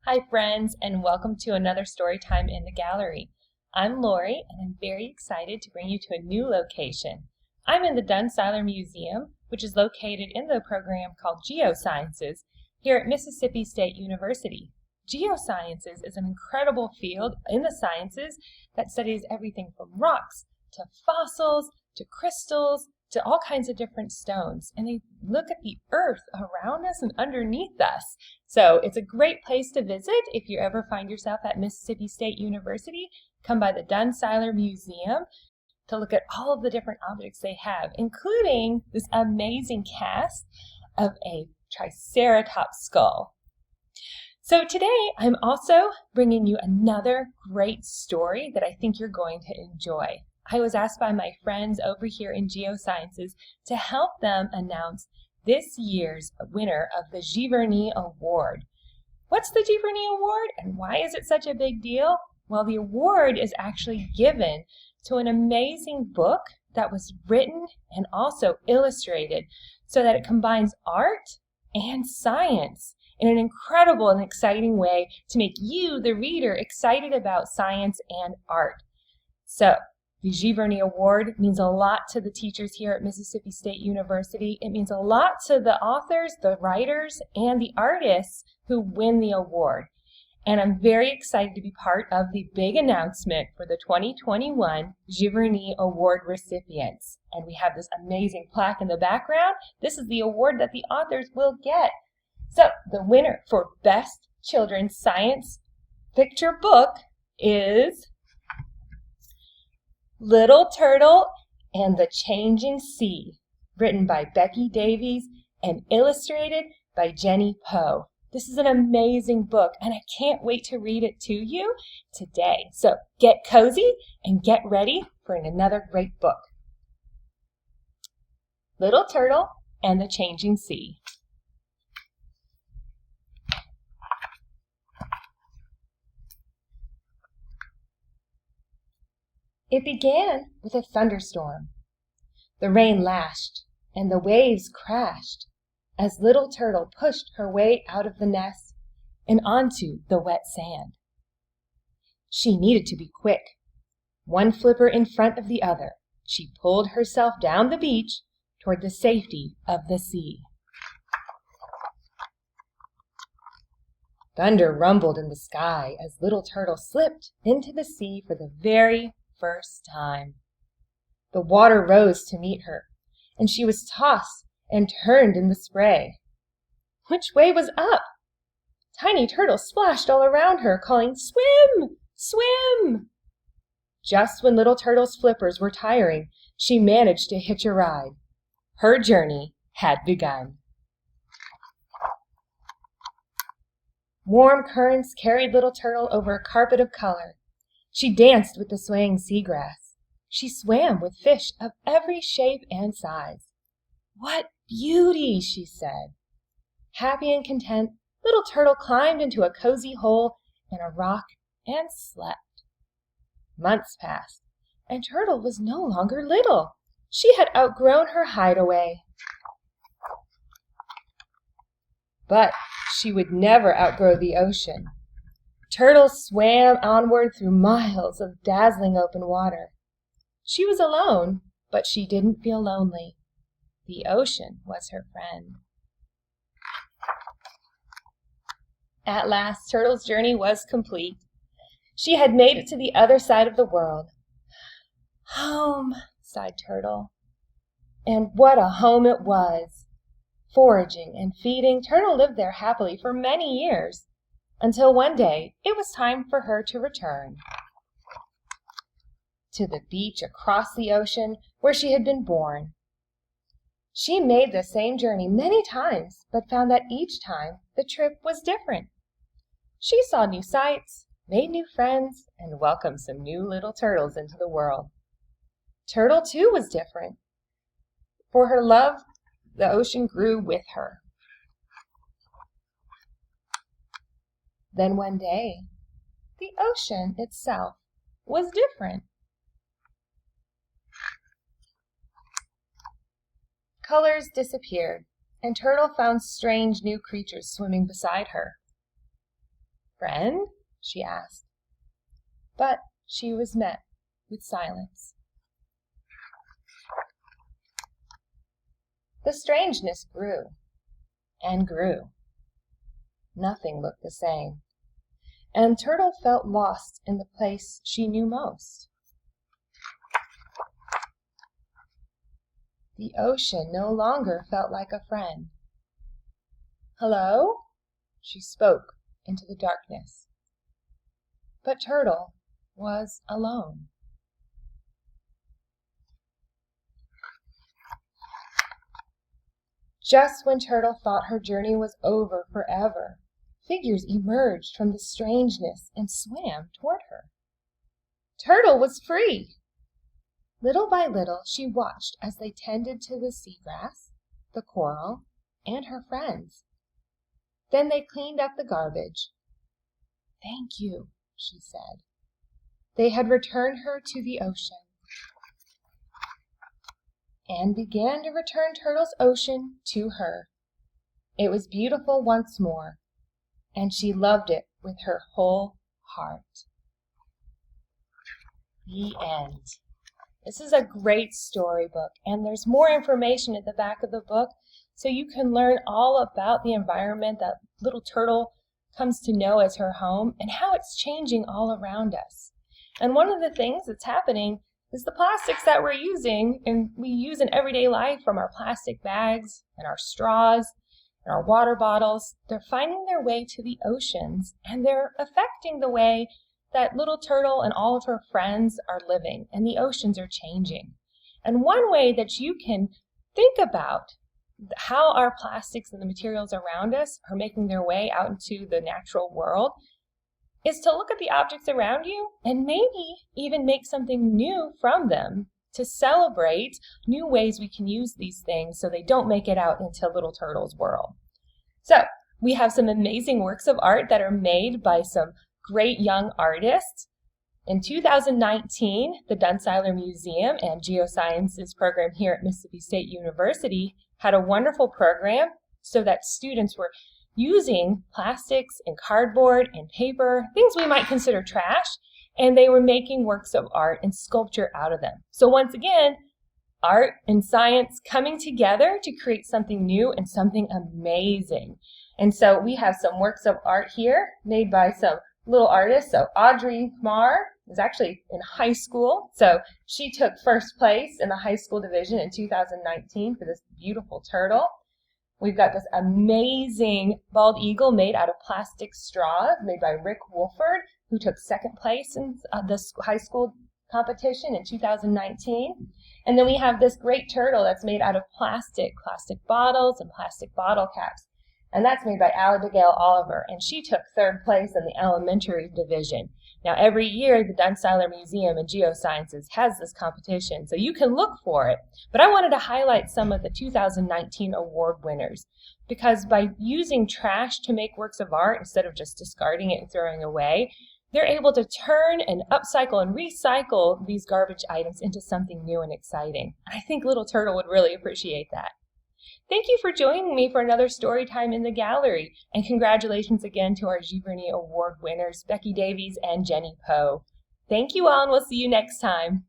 Hi friends, and welcome to another story time in the gallery. I'm Lori, and I'm very excited to bring you to a new location. I'm in the Dunn-Seiler Museum, which is located in the program called Geosciences here at Mississippi State University. Geosciences is an incredible field in the sciences that studies everything from rocks to fossils to crystals to all kinds of different stones, and they look at the earth around us and underneath us. So it's a great place to visit if you ever find yourself at Mississippi State University. Come by the Dunn-Seiler Museum to look at all of the different objects they have, including this amazing cast of a Triceratops skull. So today I'm also bringing you another great story that I think you're going to enjoy. I was asked by my friends over here in Geosciences to help them announce this year's winner of the Giverny Award. What's the Giverny Award and why is it such a big deal? Well, the award is actually given to an amazing book that was written and also illustrated so that it combines art and science in an incredible and exciting way to make you, the reader, excited about science and art. So, the Giverny Award means a lot to the teachers here at Mississippi State University. It means a lot to the authors, the writers, and the artists who win the award. And I'm very excited to be part of the big announcement for the 2021 Giverny Award recipients. And we have this amazing plaque in the background. This is the award that the authors will get. So the winner for Best Children's Science Picture Book is Little Turtle and the Changing Sea, written by Becky Davies and illustrated by Jenny Poe. This is an amazing book, and I can't wait to read it to you today. So get cozy and get ready for another great book. Little Turtle and the Changing Sea. It began with a thunderstorm. The rain lashed, and the waves crashed as Little Turtle pushed her way out of the nest and onto the wet sand. She needed to be quick. One flipper in front of the other, she pulled herself down the beach toward the safety of the sea. Thunder rumbled in the sky as Little Turtle slipped into the sea for the very first time. The water rose to meet her, and she was tossed and turned in the spray. Which way was up? Tiny turtles splashed all around her, calling, "Swim! Swim!" Just when Little Turtle's flippers were tiring, she managed to hitch a ride. Her journey had begun. Warm currents carried Little Turtle over a carpet of color. She danced with the swaying seagrass. She swam with fish of every shape and size. "What beauty!" she said. Happy and content, Little Turtle climbed into a cozy hole in a rock and slept. Months passed, and Turtle was no longer little. She had outgrown her hideaway. But she would never outgrow the ocean. Turtle swam onward through miles of dazzling open water. She was alone, but she didn't feel lonely. The ocean was her friend. At last, Turtle's journey was complete. She had made it to the other side of the world. "Home," sighed Turtle. And what a home it was! Foraging and feeding, Turtle lived there happily for many years, until one day it was time for her to return to the beach across the ocean where she had been born. She made the same journey many times, but found that each time the trip was different. She saw new sights, made new friends, and welcomed some new little turtles into the world. Turtle, too, was different. For her love, the ocean grew with her. Then one day, the ocean itself was different. Colors disappeared, and Turtle found strange new creatures swimming beside her. "Friend?" she asked. But she was met with silence. The strangeness grew and grew. Nothing looked the same, and Turtle felt lost in the place she knew most. The ocean no longer felt like a friend. "Hello?" she spoke into the darkness. But Turtle was alone. Just when Turtle thought her journey was over forever, figures emerged from the strangeness and swam toward her. Turtle was free! Little by little she watched as they tended to the seagrass, the coral, and her friends. Then they cleaned up the garbage. "Thank you," she said. They had returned her to the ocean, and began to return Turtle's ocean to her. It was beautiful once more, and she loved it with her whole heart. The end. This is a great storybook, and there's more information at the back of the book so you can learn all about the environment that little turtle comes to know as her home and how it's changing all around us. And one of the things that's happening is the plastics that we're using and we use in everyday life, from our plastic bags and our straws and our water bottles, they're finding their way to the oceans, and they're affecting the way that little turtle and all of her friends are living, and the oceans are changing. And one way that you can think about how our plastics and the materials around us are making their way out into the natural world is to look at the objects around you and maybe even make something new from them to celebrate new ways we can use these things so they don't make it out into little turtle's world. So we have some amazing works of art that are made by some great young artists. In 2019, the Dunn-Seiler Museum and Geosciences program here at Mississippi State University had a wonderful program so that students were using plastics and cardboard and paper, things we might consider trash, and they were making works of art and sculpture out of them. So once again, art and science coming together to create something new and something amazing. And so we have some works of art here made by some little artists. So Audrey Marr is actually in high school. So she took first place in the high school division in 2019 for this beautiful turtle. We've got this amazing bald eagle made out of plastic straws made by Rick Wolford, who took second place in this high school competition in 2019. And then we have this great turtle that's made out of plastic bottles and plastic bottle caps. And that's made by Abigail Oliver, and she took third place in the elementary division. Now, every year, the Dunn-Seiler Museum and Geosciences has this competition, so you can look for it. But I wanted to highlight some of the 2019 award winners, because by using trash to make works of art instead of just discarding it and throwing away, they're able to turn and upcycle and recycle these garbage items into something new and exciting. I think Little Turtle would really appreciate that. Thank you for joining me for another story time in the gallery, and congratulations again to our Giverny Award winners, Becky Davies and Jenny Poe. Thank you all, and we'll see you next time.